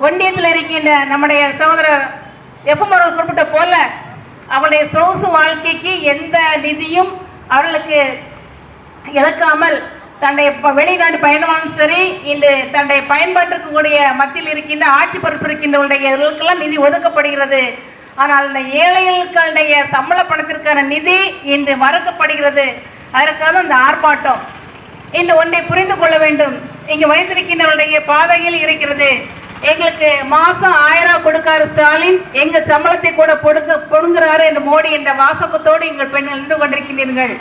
ஒன்றியத்தில் இருக்கின்ற நம்முடைய சகோதரர் எஃப்எம் அவர்கள் குறிப்பிட்ட போல அவருடைய சொகுசு வாழ்க்கைக்கு எந்த நிதியும் அவர்களுக்கு இழக்காமல் தன்னுடைய வெளிநாட்டு பயணமானும் சரி, இன்று தன்னுடைய பயன்பாட்டிற்கு கூடிய மத்தியில் இருக்கின்ற ஆட்சி பொறுப்பு இருக்கின்றவர்களுக்கெல்லாம் நிதி ஒதுக்கப்படுகிறது. ஆனால் இந்த ஏழைகளுடைய சம்பள பணத்திற்கான நிதி இன்று மறுக்கப்படுகிறது. அதற்காக இந்த ஆர்ப்பாட்டம். இன்று ஒன்றை புரிந்து கொள்ள வேண்டும், இங்கு வைத்திருக்கின்றவருடைய பாதையில் இருக்கிறது. எங்களுக்கு மாசம் 1000 கொடுக்காரு ஸ்டாலின், எங்க சம்பளத்தை கூட கொடுங்கிறாரு என்று மோடி என்ற வாசகத்தோடு எங்கள் பெண்கள் நின்று கொண்டிருக்கின்றீர்கள்.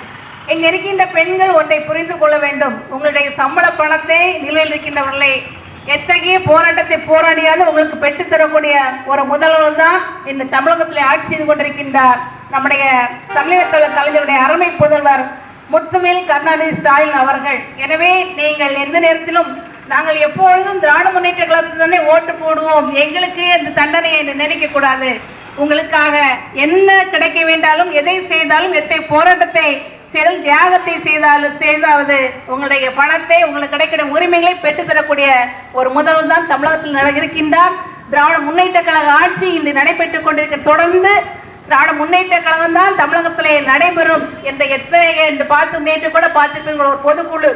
இங்க இருக்கின்ற பெண்கள் ஒன்றை புரிந்து கொள்ள வேண்டும், உங்களுடைய சம்பள பணத்தை நிலுவையில் இருக்கின்றவர்களை எத்தகைய போராட்டத்தை போராடியாவது உங்களுக்கு பெற்றுத்தரக்கூடிய ஒரு முதல்வர் தான் இந்த தமிழகத்தில் ஆட்சி செய்து கொண்டிருக்கின்றார் நம்முடைய தமிழக கலைஞருடைய அருமை புதல்வர் முத்துவேல் கருணாநிதி ஸ்டாலின் அவர்கள். எனவே நீங்கள் எந்த நேரத்திலும் நாங்கள் எப்பொழுதும் திராவிட முன்னேற்ற கழகத்துக்கு தானே ஓட்டு போடுவோம், எங்களுக்கு அந்த தண்டனையை நினைக்க கூடாது. உங்களுக்காக என்ன கிடைக்க வேண்டாலும், எதை செய்தாலும், எத்தனை போராட்டத்தை செய்தால், தியாகத்தை செய்தாவது உங்களுடைய பணத்தை, உங்களுக்கு கிடைக்கிற உரிமைகளை பெற்றுத்தரக்கூடிய ஒரு முதல்வர் தான் தமிழகத்தில் இருக்கின்றார். திராவிட முன்னேற்ற கழக ஆட்சி இன்று நடைபெற்றுக் கொண்டிருக்க தொடர்ந்து திராவிட முன்னேற்ற கழகம் தான் தமிழகத்திலே நடைபெறும் என்ற என்று பார்த்து நேற்று கூட பார்த்திருப்பீர்கள். ஒரு பொதுக்குழு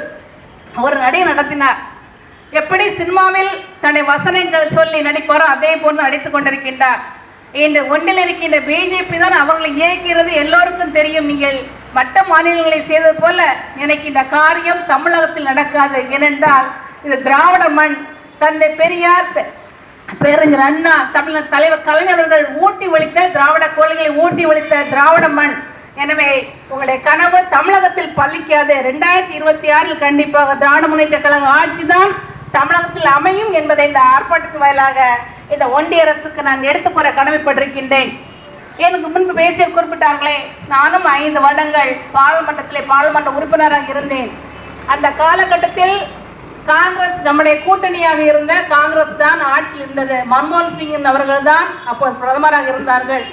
ஒரு நடை நடத்தினார். எப்படி சினிமாவில் தன்னுடைய வசனங்கள் சொல்லி நடிப்பாரோ அதே போன்று நடித்துக் கொண்டிருக்கின்றார். இன்று ஒன்றில் இருக்கின்ற பிஜேபி தான் அவர்களை இயக்கிறது, எல்லோருக்கும் தெரியும். நீங்கள் மற்ற மாநிலங்களை செய்தது போல நினைக்கின்ற காரியம் தமிழகத்தில் நடக்காது. ஏனென்றால் இது திராவிட மண். தந்தை பெரியார், பேரறிஞர் அண்ணா, தமிழ் தலைவர் கலைஞர்கள் ஊட்டி ஒழித்த திராவிட கொள்கைகளை ஊட்டி ஒழித்த திராவிட மண். எனவே உங்களுடைய கனவு தமிழகத்தில் பலிக்காது. 2026 கண்டிப்பாக திராவிட முன்னேற்ற கழக ஆட்சி தான் தமிழகத்தில் அமையும் என்பதை இந்த ஆர்ப்பாட்டத்தின் வாயிலாக இந்த ஒன்றிய அரசுக்கு நான் எடுத்துக்கூற கடமைப்பட்டிருக்கின்றேன். எனக்கு முன்பு பேசிய குறிப்பிட்டார்களே, நானும் 5 வருடங்கள் பாராளுமன்ற உறுப்பினராக இருந்தேன். அந்த காலகட்டத்தில் காங்கிரஸ் நம்முடைய கூட்டணியாக இருந்த காங்கிரஸ் தான் ஆட்சியில் இருந்தது. மன்மோகன் சிங் அவர்கள் தான் அப்போது பிரதமராக இருந்தார்கள்.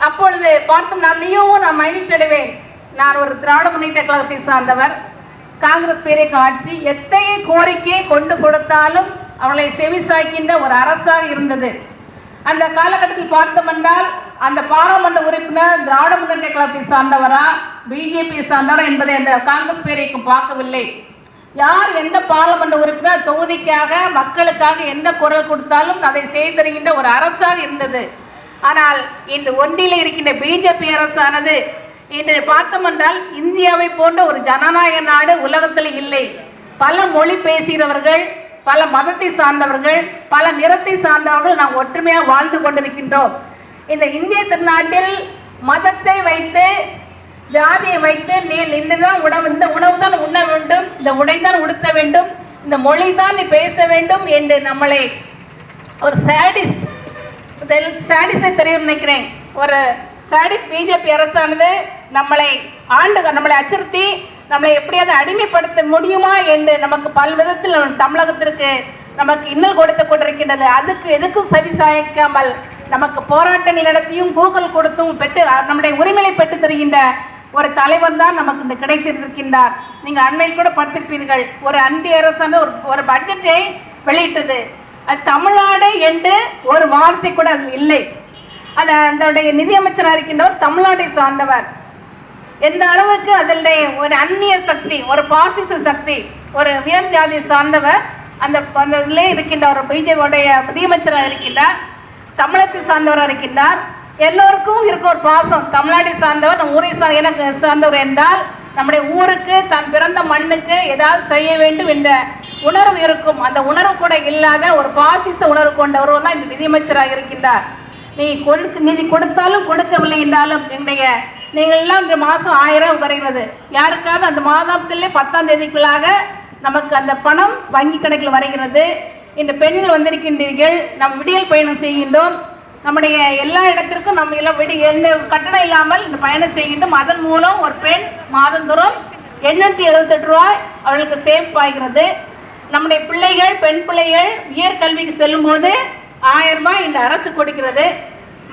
அப்பொழுது பார்த்தும் நான் மிகவும் மகிழ்ச்சி அடைவேன். நான் ஒரு திராவிட முன்னேற்ற கழகத்தை சார்ந்தவர். காங்கிரஸ் பேரேக்க ஆட்சி எத்தகைய கோரிக்கையை கொண்டு கொடுத்தாலும் அவளை செவிசாய்க்கின்ற ஒரு அரசாக இருந்தது. அந்த காலகட்டத்தில் பார்த்தோம் என்றால் அந்த பாராளுமன்ற உறுப்பினர் திராவிட முன்னேற்ற கழகத்தை சார்ந்தவரா பிஜேபி சார்ந்தவரா என்பதை அந்த காங்கிரஸ் பேரேக்கும் பார்க்கவில்லை. யார் எந்த பாராளுமன்ற உறுப்பினர் தொகுதிக்காக மக்களுக்காக எந்த குரல் கொடுத்தாலும் அதை செய்து தருகின்ற ஒரு அரசாக இருந்தது. ஆனால் இன்று ஒன்றில் இருக்கின்ற பிஜேபி அரசானது இன்று பார்த்தோம் என்றால் இந்தியாவை போன்ற ஒரு ஜனநாயக நாடு உலகத்தில் இல்லை. பல மொழி பேசுகிறவர்கள், பல மதத்தை சார்ந்தவர்கள், பல நிறத்தை சார்ந்தவர்கள் நாம் ஒற்றுமையாக வாழ்ந்து கொண்டிருக்கின்றோம். இந்த இந்திய திருநாட்டில் மதத்தை வைத்து ஜாதியை வைத்து நீ நின்றுதான் உணவு, இந்த உணவு தான் உண்ண வேண்டும், இந்த உடை தான் உடுத்த வேண்டும், இந்த மொழி தான் நீ பேச வேண்டும் என்று நம்மளை ஒரு சாடிஸ்டை தெரியும் நினைக்கிறேன். ஒரு சாடிஸ்ட் பிஜேபி அரசானது நம்மளை அச்சுறுத்தி நம்மளை எப்படியாவது அடிமைப்படுத்த முடியுமா என்று நமக்கு பல்விதத்தில் தமிழகத்திற்கு நமக்கு இன்னல் கொடுத்து கொண்டிருக்கின்றது. அதுக்கு எதுக்கும் செவி சாய்க்காமல் நமக்கு போராட்டங்கள் நடத்தியும் கூகுள் கொடுத்தும் பெற்று நம்முடைய உரிமையை பெற்று தருகின்ற ஒரு தலைவர் தான் நமக்கு இந்த கிடைத்திருக்கின்றார். நீங்கள் அண்மையில் கூட பார்த்திருப்பீர்கள், ஒரு அந்திய அரசான ஒரு பட்ஜெட்டை வெளியிட்டது. அது தமிழ்நாடு என்று ஒரு வார்த்தை கூட அதில் இல்லை. அதனுடைய நிதியமைச்சராக இருக்கின்றவர் தமிழ்நாட்டை சார்ந்தவர். எந்த அளவுக்கு அதனுடைய ஒரு அந்நிய சக்தி, ஒரு பாசிச சக்தி, ஒரு உயர் ஜாதியை சார்ந்தவர் அந்த இதிலே இருக்கின்ற ஒரு பிஜேபியோடைய நிதியமைச்சராக இருக்கின்றார், தமிழகத்தை சார்ந்தவராக இருக்கின்றார். எல்லோருக்கும் இருக்க ஒரு பாசம், தமிழ்நாட்டை சார்ந்தவர், நம் ஊரை எனக்கு சார்ந்தவர் என்றால் நம்முடைய ஊருக்கு தான் பிறந்த மண்ணுக்கு ஏதாவது செய்ய வேண்டும் என்ற உணர்வு இருக்கும். அந்த உணர்வு கூட இல்லாத ஒரு பாசிச உணர்வு கொண்டவர் தான் இந்த நிதியமைச்சராக இருக்கின்றார். நிதி கொடுத்தாலும் கொடுக்கவில்லை என்றாலும் நீங்கள் எல்லாம் இந்த மாதம் 1000 வருகிறது. யாருக்காவது அந்த மாதத்திலே 10ஆம் தேதிக்குள்ளாக நமக்கு அந்த பணம் வங்கி கணக்கில் வருகிறது. இந்த பெண்கள் வந்திருக்கின்றீர்கள், நம் விடியல் பயணம் செய்கின்றோம். நம்முடைய எல்லா இடத்திற்கும் நம்ம எல்லாம் எந்த கட்டணம் இல்லாமல் இந்த பயணம் செய்கின்றோம். அதன் மூலம் ஒரு பெண் மாதந்தோறும் 878 ரூபாய் அவர்களுக்கு சேவ் ஆகிறது. நம்முடைய பிள்ளைகள், பெண் பிள்ளைகள் உயர்கல்விக்கு செல்லும் போது 1000 ரூபாய் இந்த அரசு கொடுக்கிறது.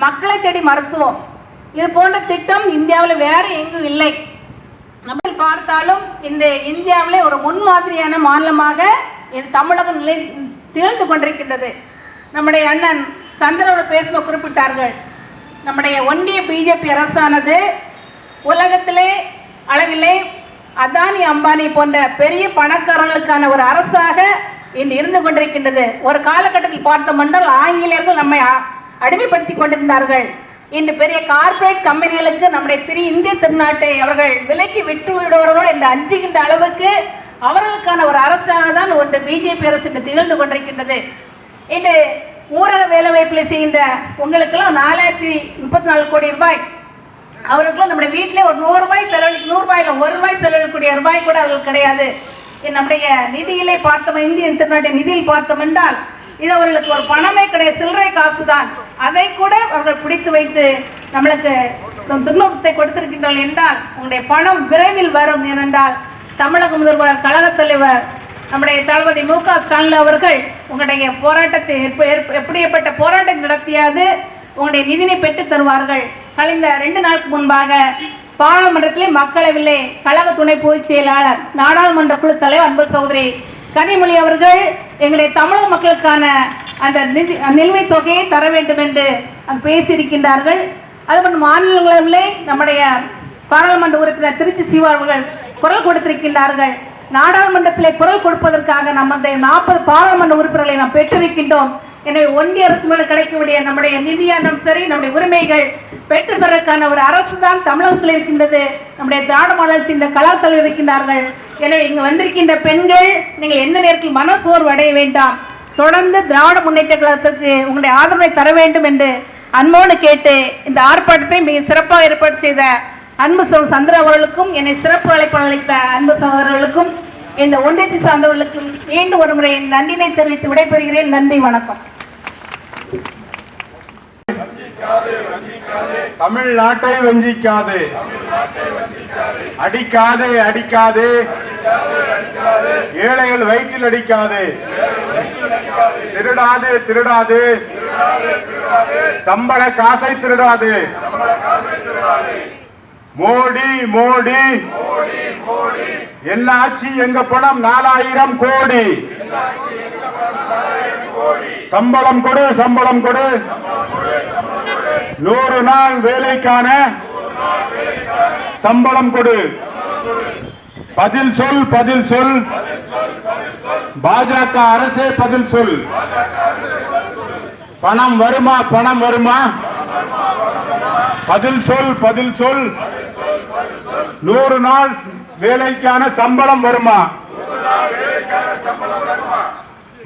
மக்களை தேடி மருத்துவம், இது போன்ற திட்டம் இந்தியாவில் வேறு எங்கும் இல்லை. நம்ம பார்த்தாலும் இந்த இந்தியாவிலே ஒரு முன்மாதிரியான மாநிலமாக தமிழகம் நிலை திகழ்ந்து கொண்டிருக்கின்றது. நம்முடைய அண்ணன் சந்திரனோட பேசும்போது குறிப்பிட்டார்கள், நம்முடைய ஒன்றிய பிஜேபி அரசானது உலகத்திலே அளவிலே அதானி அம்பானி போன்ற பெரிய பணக்காரர்களுக்கான ஒரு அரசாக இன்று இருந்து கொண்டிருக்கின்றது. ஒரு காலகட்டத்தில் பார்த்தோம் என்றால் ஆங்கிலேயர்கள் நம்மை அடிமைப்படுத்தி கொண்டிருந்தார்கள். இன்று பெரிய கார்ப்பரேட் கம்பெனிகளுக்கு நம்முடைய இந்திய திருநாட்டை அவர்கள் விலைக்கு விட்டு விடுவார்களோ என்று அஞ்சுகின்ற அளவுக்கு அவர்களுக்கான ஒரு அரசாக தான் ஒன்று பிஜேபி அரசு இன்று திகழ்ந்து கொண்டிருக்கின்றது. இன்று ஊரக வேலைவாய்ப்பில் செய்கின்ற உங்களுக்கெல்லாம் 4034 கோடி ரூபாய், அவர்களுக்கெல்லாம் நம்முடைய வீட்டிலே ஒரு 100 ரூபாய் செலவழிக்க, 100 ரூபாயில் 1 ரூபாய் செலவழிக்கக்கூடிய ரூபாய் கூட அவர்களுக்கு கிடையாது. நம்முடைய நிதியிலே பார்த்தோம், இந்திய திருநாட்டின் நிதியில் பார்த்தோம் என்றால் இது அவர்களுக்கு ஒரு பணமே கிடையாது, சில்லறை காசு தான். அதை கூட அவர்கள் பிடித்து வைத்து நம்மளுக்கு துன்பத்தை கொடுத்திருக்கின்றார்கள் என்றால் உங்களுடைய பணம் விரைவில் வரும். ஏனென்றால் தமிழக முதல்வர், கழகத் தலைவர் நம்முடைய தளபதி மு க ஸ்டாலின் அவர்கள் உங்களுடைய போராட்டத்தை எப்படிப்பட்ட போராட்டம் நடத்தியாது உங்களுடைய நிதியை பெற்று தருவார்கள். கழிந்த 2 நாளுக்கு முன்பாக பாராளுமன்றத்திலே மக்களவையிலே கழக துணை பொதுச் செயலாளர், நாடாளுமன்ற குழு தலைவர் அன்பு சகோதரி கனிமொழி அவர்கள் எங்களுடைய தமிழக மக்களுக்கான அந்த நிலுவைத் தொகையை தர வேண்டும் என்று பேசியிருக்கின்றார்கள். அதுபோன்று மாநிலங்களிலே நம்முடைய பாராளுமன்ற உறுப்பினர் திருச்சி சிவா அவர்கள் குரல் கொடுத்திருக்கின்றார்கள். நாடாளுமன்றத்திலே குரல் கொடுப்பதற்காக நம்முடைய 40 பாராளுமன்ற உறுப்பினர்களை நாம் பெற்றிருக்கின்றோம். எனவே ஒன்றிய அரசு மேல் கிடைக்கக்கூடிய நம்முடைய நிதியானம் சரி, நம்முடைய உரிமைகள் பெற்றுத்தரக்கான ஒரு அரசு தான் தமிழகத்தில் இருக்கின்றது. நம்முடைய திராவிட மாடல் இந்த கலாச்சாரம் இருக்கின்றார்கள். எனவே இங்கு வந்திருக்கின்ற பெண்கள் நீங்கள் எந்த நேரத்தில் மனசோர்வு அடைய வேண்டாம், தொடர்ந்து திராவிட முன்னேற்ற கழகத்திற்கு உங்களுடைய ஆதரவை தர வேண்டும் என்று அன்போடு கேட்டு இந்த ஆர்ப்பாட்டத்தை மிக சிறப்பாக ஏற்பாடு செய்த அன்பு சகோதரர் சந்திர அவர்களுக்கும், என்னை சிறப்பு அழைப்பு அளித்த அன்பு சகோதரர்களுக்கும், இந்த ஒன்றியத்தை சார்ந்தவர்களுக்கும் மீண்டும் ஒரு முறை நன்றினை தெரிவித்து விடைபெறுகிறேன். நன்றி, வணக்கம். தமிழ்நாட்டை வஞ்சிக்காதே, அடிக்காதே அடிக்காதே, ஏழைகள் வயிற்றில் அடிக்காதே, திருடாதே திருடாதே, சம்பள காசை திருடாதே. மோடி மோடி என்ன ஆட்சி, எங்க பணம் 4000 கோடி. சம்பளம் கொடு சம்பளம் கொடு, 100 நாள் வேலைக்கான சம்பளம் கொடு. பதில் சொல் பதில் சொல், பாஜக அரசே பதில் சொல். பணம் வருமா பணம் வருமா, பதில் சொல் பதில் சொல். 100 நாள் வேலைக்கான சம்பளம் வருமா,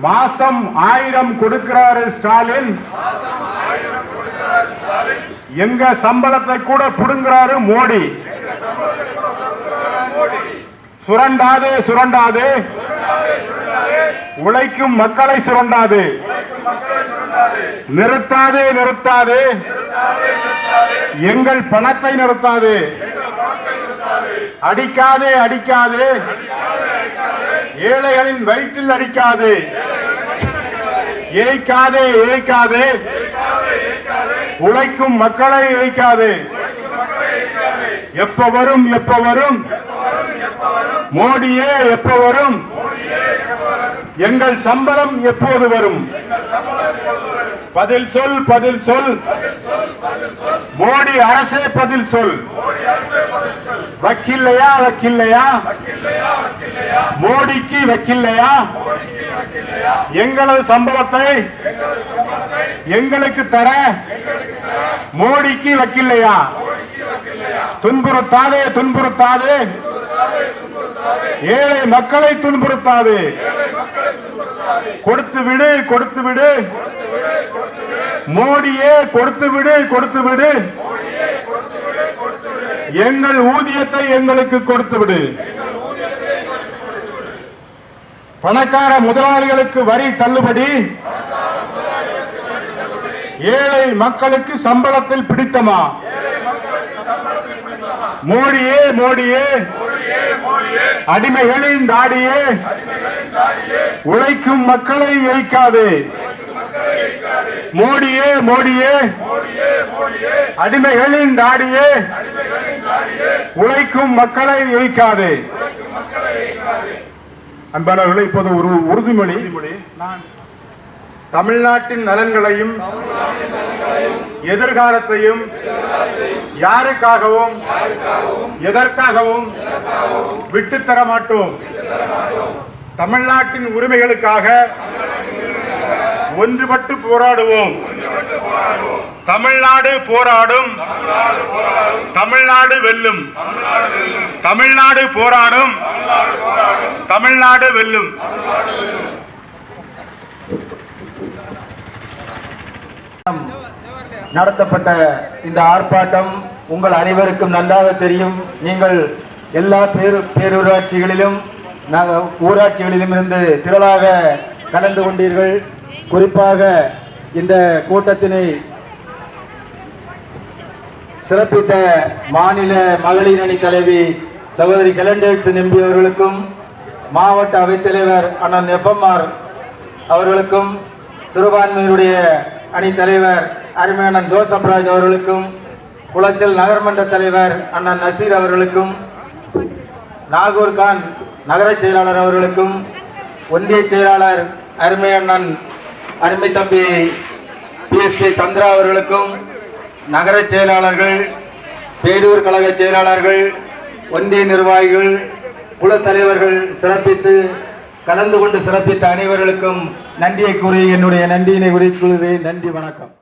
மாசம் 1000 கொடுக்கிறாரு ஸ்டாலின், எங்க சம்பளத்தை கூட புடுங்கிறாரு மோடி. சுரண்டாதே சுரண்டாதே உழைக்கும் மக்களை சுரண்டாதே நிறுத்தாதே நிறுத்தாதே எங்கள் பணத்தை நிறுத்தாதே அடிக்காதே அடிக்காதே ஏழைகளின் வயிற்றில் அடிக்காதே ஏய்க்காதே ஏய்க்காதே உழைக்கும் மக்களை ஏய்க்காதே எப்ப வரும் எப்ப வரும் மோடியே எப்ப வரும் எங்கள் சம்பளம் எப்போது வரும் பதில் சொல் பதில் சொல் மோடி அரசே பதில் சொல் வக்கில்லையா வக்கில்லையா மோடிக்கு வக்கில்லையா எங்களது சம்பளத்தை எங்களுக்கு தர மோடிக்கு வக்கில்லையா துன்புறுத்தாதே துன்புறுத்தாதே ஏழை மக்களை துன்புறுத்தாதே கொடுத்து விடு கொடுத்து விடு மோடியே கொடுத்து விடு கொடுத்து விடு எங்கள் ஊதியத்தை எங்களுக்கு கொடுத்து விடு பணக்கார முதலாளிகளுக்கு வரி தள்ளுபடி ஏழை மக்களுக்கு சம்பளத்தில் பிடித்தமா மோடியே மோடியே அடிமைகளின் தாடியே உழைக்கும் மக்களை ஏய்க்காதே மோடியே மோடியே அடிமைகளின் தாடியே உழைக்கும் மக்களை ஏய்க்காதே. அன்பானவர்களே, இப்போது ஒரு உறுதிமொழி. நான் தமிழ்நாட்டின் நலன்களையும் எதிர்காலத்தையும் யாருக்காகவும் எதற்காகவும் விட்டுத்தர மாட்டோம். தமிழ்நாட்டின் உரிமைகளுக்காக ஒன்றுபட்டு போராடுவோம். தமிழ்நாடு போராடும், தமிழ்நாடு வெல்லும். தமிழ்நாடு போராடும், தமிழ்நாடு வெல்லும். நடத்தப்பட்ட இந்த ஆர்ப்பாட்டம் உங்கள் அனைவருக்கும் நன்றாக தெரியும். நீங்கள் எல்லா பேரூராட்சிகளிலும் ஊராட்சிகளிலும் இருந்து திரளாக கலந்து கொண்டீர்கள். குறிப்பாக இந்த கூட்டத்தினை சிறப்பித்த மாநில மகளிர் அணி தலைவி சகோதரி கெலண்டேக்சன் எம்பி அவர்களுக்கும், மாவட்ட அவைத்தலைவர் அண்ணன் எஃப்எம்ஆர் அவர்களுக்கும், சிறுபான்மையினுடைய அணி தலைவர் அருமையண்ணன் ஜோசப் ராஜ் அவர்களுக்கும், குளச்சல் நகர்மன்ற தலைவர் அண்ணன் நசீர் அவர்களுக்கும், நாகூர் கான் நகர செயலாளர் அவர்களுக்கும், ஒன்றிய செயலாளர் அருமையண்ணன் அருமை தம்பி PSK சந்திரா அவர்களுக்கும், நகர செயலாளர்கள், பேரூர் கழக செயலாளர்கள், ஒன்றிய நிர்வாகிகள், குழு தலைவர்கள் சிறப்பித்து கலந்து கொண்டு சிறப்பித்த அனைவர்களுக்கும் நன்றியை கூறி என்னுடைய நன்றியினை உரித்துள்ளேன். நன்றி, வணக்கம்.